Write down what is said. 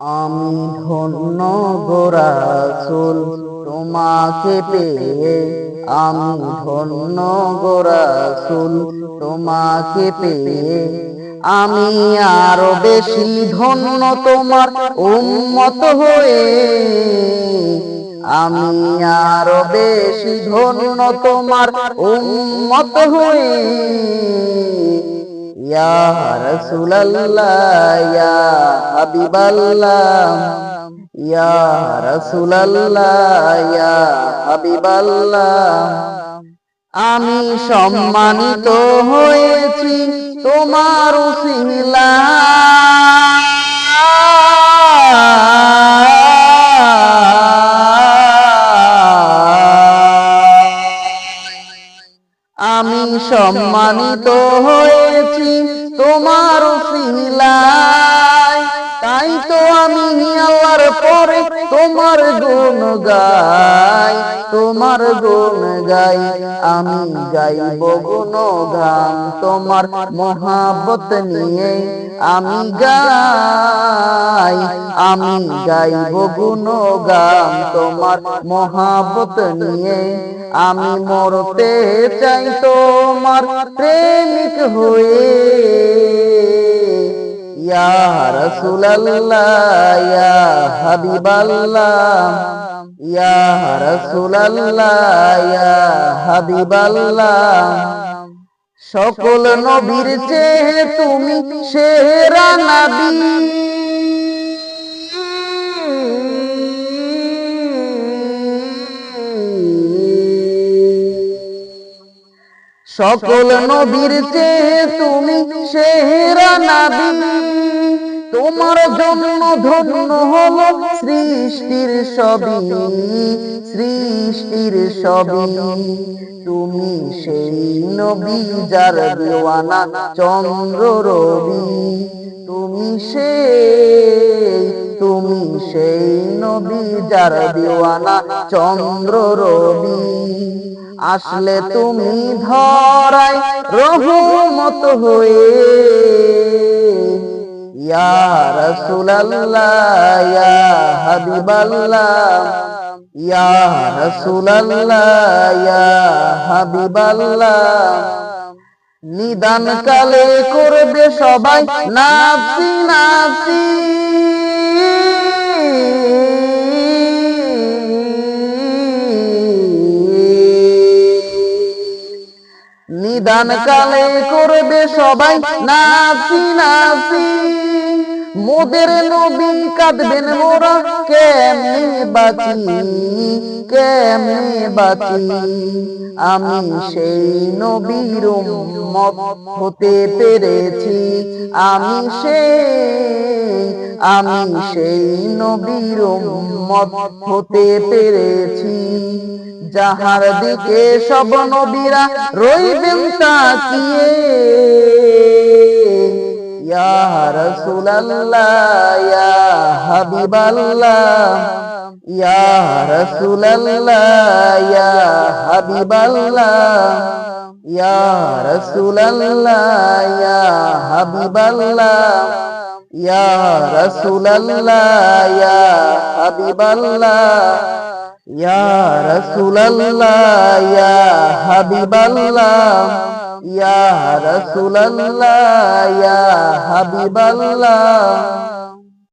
আমি ধন্য গো রাসূল তোমাকে পেয়ে, আমি ধন্য গো রাসূল তোমাকে পেয়ে। আমি আরো বেশি ধন্য তোমার উম্মত হয়ে, আমি আরো বেশি ধন্য তোমার উম্মত হয়ে। ইয়া রাসূলুল্লাহ ইয়া হাবিবাল্লাহ, ইয়া রাসূলুল্লাহ ইয়া হাবিবাল্লাহ। আমি সম্মানিত হয়েছি তোমার উসিলায়, আমি সম্মানিত হয়েছি তোমার উসিলায়। তাই তো আমি আল্লাহর পরে তোমার গুণ গাই, তোমার গুণ গাই। আমি গাইব গুণগান তোমার মহাব্বত নিয়ে, আমি গাই, আমি গাইব গুণগান তোমার মহাব্বত নিয়ে। আমি মরতে চাই তোমার প্রেমিক হয়ে। ইয়া রাসূলুল্লাহ ইয়া হাবিবাল্লাহ, ইয়া রাসূলুল্লাহ ইয়া হাবিবাল্লাহ। সকল নবীর চেয়ে তুমি সেরা নবী, সকল নবীর চেয়ে তুমি সেরা নবী। তোমার জন্য ধন্য হলো সৃষ্টির সবই, সৃষ্টির সবই। তুমি সেই নবী যার দেওয়ানা চন্দ্র রবি, তুমি সেই নবী যার দেওয়ানা চন্দ্র রবি। আসলে তুমি ধরায় রহমত হয়ে। ইয়া রাসূলুল্লাহ ইয়া হাবিবাল্লাহ, ইয়া রাসূলুল্লাহ ইয়া হাবিবাল্লাহ। নিদান কালে করবে সবাই নাফসি নাফসি, নিদান কালে করবে সবাই নাফসি নাফসি। মোদের নবী কাঁদবেন মোরা কেমনে বাঁচি, কেমনে বাঁচি। আমি সেই নবীর উম্মত হতে পেরেছি, আমি সেই নবীর উম্মত হতে পেরেছি। যাহার দিকে সব নবীরা রইবেন তাকিয়ে। ইয়া রাসূলুল্লাহ ইয়া হাবিবাল্লাহ, ইয়া রাসূলুল্লাহ ইয়া হাবিবাল্লাহ, ইয়া রাসূলুল্লাহ ইয়া হাবিবাল্লাহ, ইয়া রাসূলুল্লাহ ইয়া হাবিবাল্লাহ, ইয়া রাসূলুল্লাহ ইয়া হাবিবাল্লাহ, ইয়া রাসূলুল্লাহ ইয়া হাবিবাল্লাহ।